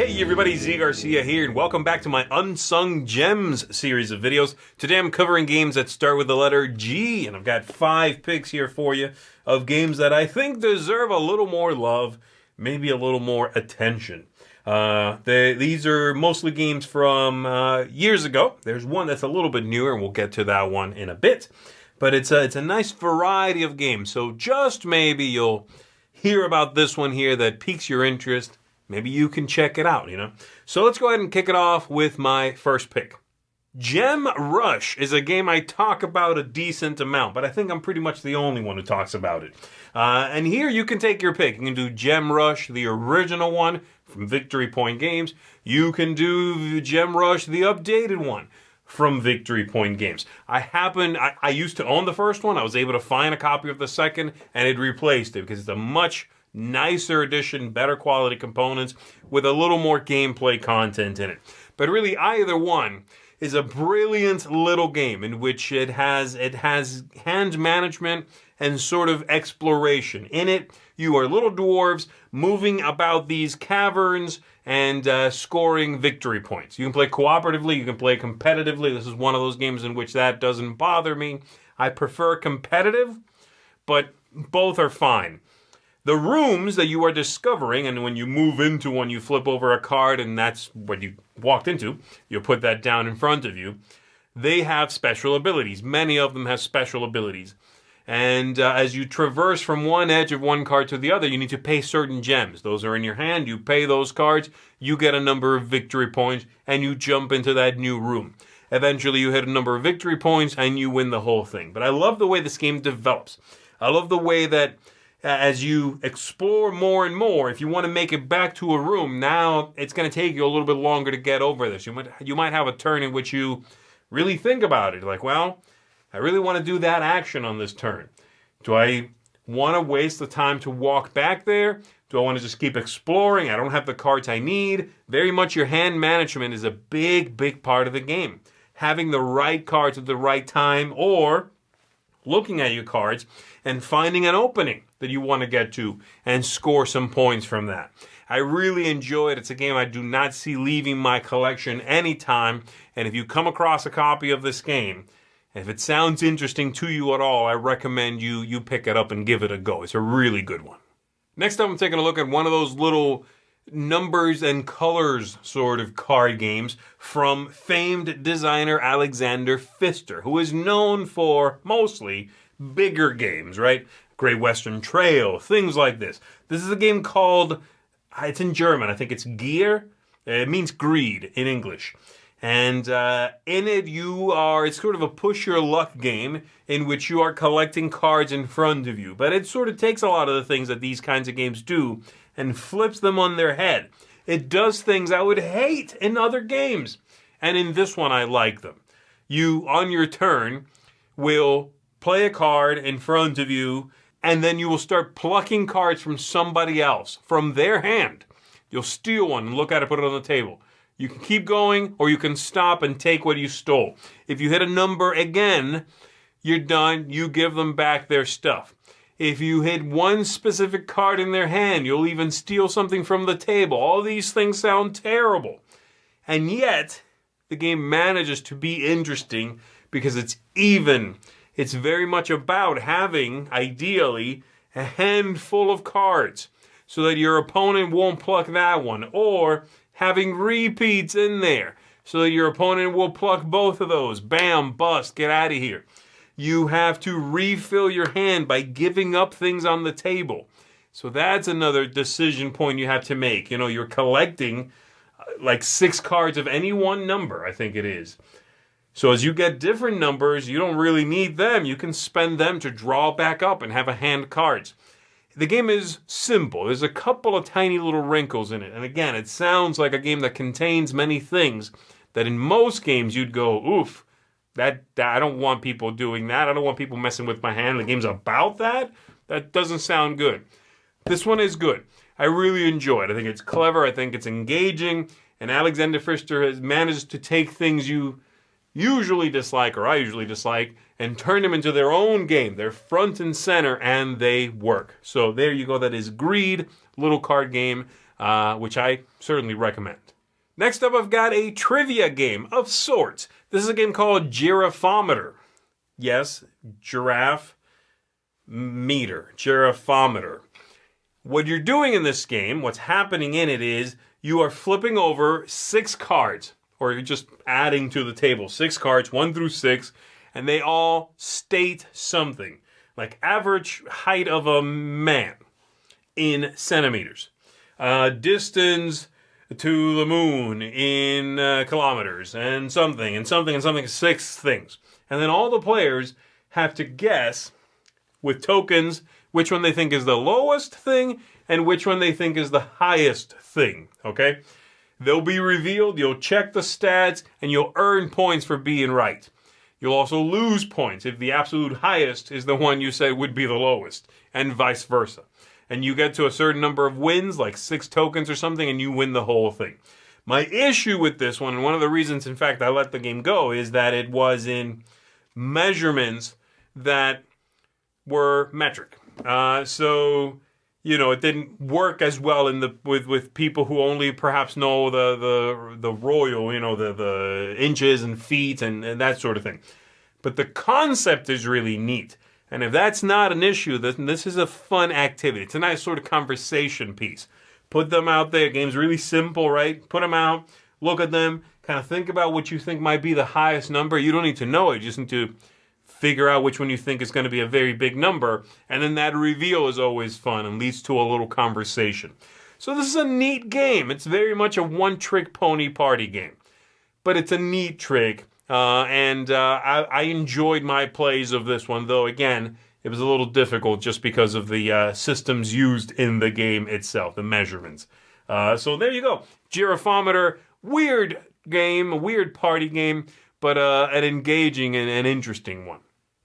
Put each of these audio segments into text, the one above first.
Hey everybody, Zee Garcia here, and welcome back to my Unsung Gems series of videos. Today I'm covering games that start with the letter G, and I've got 5 picks here for you of games that I think deserve a little more love, maybe a little more attention. These are mostly games from years ago. There's one that's a little bit newer, and we'll get to that one in a bit. But it's a nice variety of games, so just maybe you'll hear about this one here that piques your interest. Maybe you can check it out, So let's go ahead and kick it off with my first pick. Gem Rush is a game I talk about a decent amount, but I think I'm pretty much the only one who talks about it. And here you can take your pick. You can do Gem Rush, the original one from Victory Point Games. You can do Gem Rush, the updated one from Victory Point Games. I used to own the first one. I was able to find a copy of the second, and it replaced it because it's a much nicer edition, better quality components with a little more gameplay content in it. But really, either one is a brilliant little game in which it has hand management and sort of exploration. In it, you are little dwarves moving about these caverns and scoring victory points. You can play cooperatively, you can play competitively. This is one of those games in which that doesn't bother me. I prefer competitive, but both are fine. The rooms that you are discovering, and when you move into one, you flip over a card, and that's what you walked into. You'll put that down in front of you. They have special abilities. Many of them have special abilities. And as you traverse from one edge of one card to the other, you need to pay certain gems. Those are in your hand. You pay those cards. You get a number of victory points, and you jump into that new room. Eventually, you hit a number of victory points, and you win the whole thing. But I love the way this game develops. I love the way that as you explore more and more, if you want to make it back to a room, now it's going to take you a little bit longer to get over this. You might have a turn in which you really think about it. Like, well, I really want to do that action on this turn. Do I want to waste the time to walk back there? Do I want to just keep exploring? I don't have the cards I need. Very much your hand management is a big, big part of the game. Having the right cards at the right time, or looking at your cards and finding an opening that you want to get to and score some points from that. I really enjoy it. It's a game I do not see leaving my collection anytime. And if you come across a copy of this game, and if it sounds interesting to you at all, I recommend you pick it up and give it a go. It's a really good one. Next up, I'm taking a look at one of those little numbers and colors sort of card games from famed designer Alexander Pfister, who is known for mostly bigger games, right? Great Western Trail, things like this. This is a game called, it's in German, I think it's Gier. It means greed in English. And in it, it's sort of a push your luck game in which you are collecting cards in front of you. But it sort of takes a lot of the things that these kinds of games do and flips them on their head. It does things I would hate in other games. And in this one, I like them. You, on your turn, will play a card in front of you, and then you will start plucking cards from somebody else, from their hand. You'll steal one and look at it, put it on the table. You can keep going, or you can stop and take what you stole. If you hit a number again, you're done. You give them back their stuff. If you hit one specific card in their hand, you'll even steal something from the table. All these things sound terrible. And yet, the game manages to be interesting because it's even. It's very much about having, ideally, a handful of cards so that your opponent won't pluck that one, or having repeats in there so that your opponent will pluck both of those. Bam, bust, get out of here. You have to refill your hand by giving up things on the table. So that's another decision point you have to make. You're collecting like 6 cards of any one number, I think it is. So as you get different numbers, you don't really need them. You can spend them to draw back up and have a hand cards. The game is simple. There's a couple of tiny little wrinkles in it. And again, it sounds like a game that contains many things that in most games you'd go, oof, that I don't want people doing that. I don't want people messing with my hand. The game's about that. That doesn't sound good. This one is good. I really enjoy it. I think it's clever. I think it's engaging. And Alexander Pfister has managed to take things you usually dislike, or I usually dislike, and turn them into their own game. They're front and center, and they work. So there you go. That is Greed, little card game. which I certainly recommend. Next up, I've got a trivia game of sorts. This is a game called Giraffometer. Yes, giraffe meter, giraffometer. What you're doing in this game, what's happening in it is you are flipping over 6 cards, or you're just adding to the table 6 cards, 1 through 6, and they all state something, like average height of a man in centimeters, distance to the moon in kilometers, and something, 6 things. And then all the players have to guess with tokens which one they think is the lowest thing and which one they think is the highest thing, okay? They'll be revealed, you'll check the stats, and you'll earn points for being right. You'll also lose points if the absolute highest is the one you said would be the lowest, and vice versa. And you get to a certain number of wins, like 6 tokens or something, and you win the whole thing. My issue with this one, and one of the reasons, in fact, I let the game go, is that it was in measurements that were metric. So, it didn't work as well with people who only perhaps know the royal, the inches and feet and that sort of thing. But the concept is really neat. And if that's not an issue, then this is a fun activity. It's a nice sort of conversation piece. Put them out there. Game's really simple, right? Put them out, look at them, kind of think about what you think might be the highest number. You don't need to know it. You just need to figure out which one you think is going to be a very big number, and then that reveal is always fun and leads to a little conversation. So this is a neat game. It's very much a one-trick pony party game, but it's a neat trick, and I enjoyed my plays of this one, though, again, it was a little difficult just because of the systems used in the game itself, the measurements. So there you go. Giraffometer, weird game, a weird party game, but an engaging and an interesting one.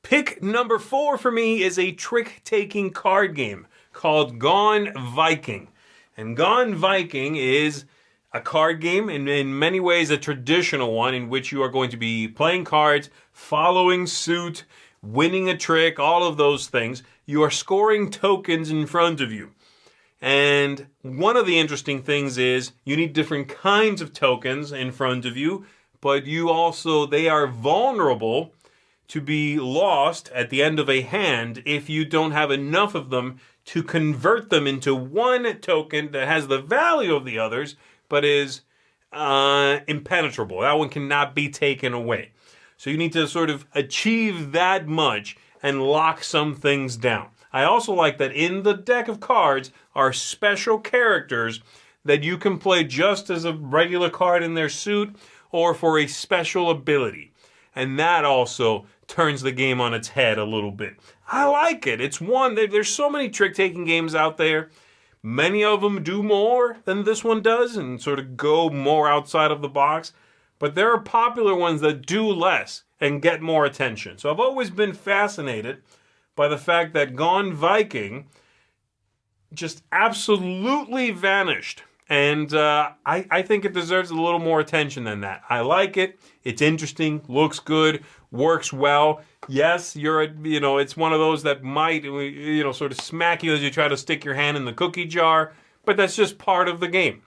Pick number 4 for me is a trick-taking card game called Gone Viking. And Gone Viking is a card game, in many ways a traditional one, in which you are going to be playing cards, following suit, winning a trick, all of those things. You are scoring tokens in front of you. And one of the interesting things is you need different kinds of tokens in front of you, but they are vulnerable to be lost at the end of a hand if you don't have enough of them to convert them into one token that has the value of the others, but is impenetrable. That one cannot be taken away. So you need to sort of achieve that much and lock some things down. I also like that in the deck of cards are special characters that you can play just as a regular card in their suit or for a special ability. And that also turns the game on its head a little bit. I like it. It's one, there's so many trick-taking games out there. Many of them do more than this one does and sort of go more outside of the box. But there are popular ones that do less and get more attention. So I've always been fascinated by the fact that Gone Viking just absolutely vanished. And I think it deserves a little more attention than that. I like it. It's interesting, looks good, works well. Yes, it's one of those that might, sort of smack you as you try to stick your hand in the cookie jar. But that's just part of the game.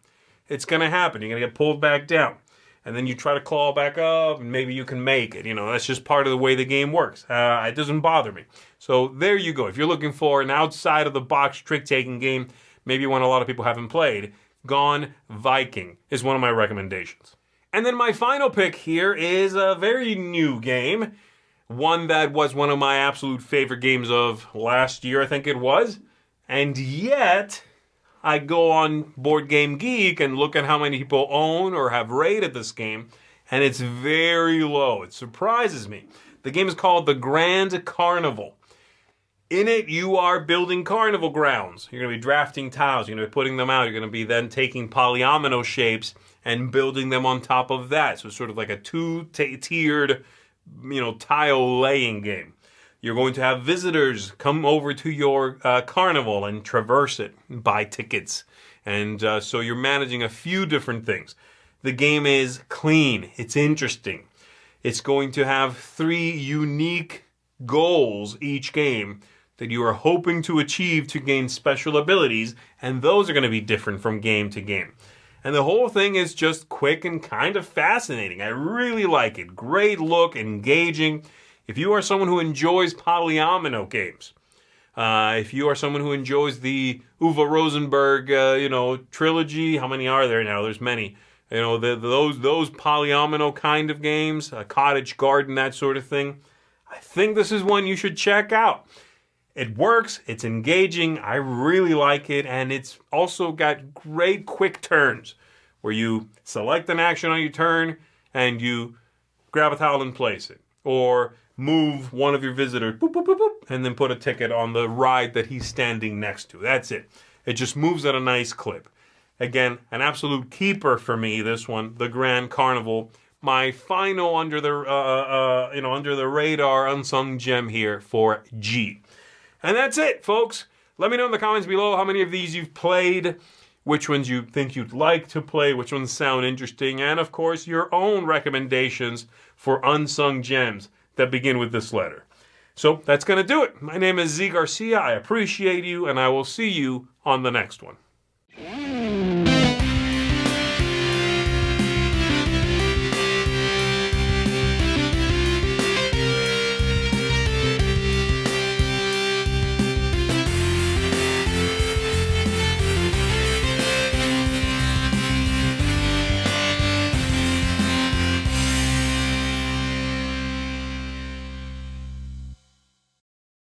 It's going to happen. You're going to get pulled back down. And then you try to claw back up, and maybe you can make it. That's just part of the way the game works. It doesn't bother me. So there you go. If you're looking for an outside-of-the-box trick-taking game, maybe one a lot of people haven't played, Gone Viking is one of my recommendations. And then my final pick here is a very new game. One that was one of my absolute favorite games of last year, I think it was. And yet, I go on Board Game Geek and look at how many people own or have rated this game, and it's very low. It surprises me. The game is called The Grand Carnival. In it, you are building carnival grounds. You're going to be drafting tiles. You're going to be putting them out. You're going to be then taking polyomino shapes and building them on top of that. So it's sort of like a two-tiered, tile laying game. You're going to have visitors come over to your carnival and traverse it, buy tickets. And so you're managing a few different things. The game is clean. It's interesting. It's going to have 3 unique goals each game that you are hoping to achieve to gain special abilities, and those are going to be different from game to game. And the whole thing is just quick and kind of fascinating. I really like it. Great look, engaging. If you are someone who enjoys polyomino games, if you are someone who enjoys the Uwe Rosenberg, trilogy, how many are there now? There's many. Those polyomino kind of games, Cottage Garden, that sort of thing. I think this is one you should check out. It works, it's engaging, I really like it, and it's also got great quick turns where you select an action on your turn and you grab a tile and place it. Or move one of your visitors, boop, boop, boop, boop, and then put a ticket on the ride that he's standing next to. That's it. It just moves at a nice clip. Again, an absolute keeper for me, this one, the Grand Carnival. My final under the radar unsung gem here for G. And that's it, folks. Let me know in the comments below how many of these you've played, which ones you think you'd like to play, which ones sound interesting, and of course, your own recommendations for unsung gems that begin with this letter. So that's going to do it. My name is Zee Garcia. I appreciate you, and I will see you on the next one.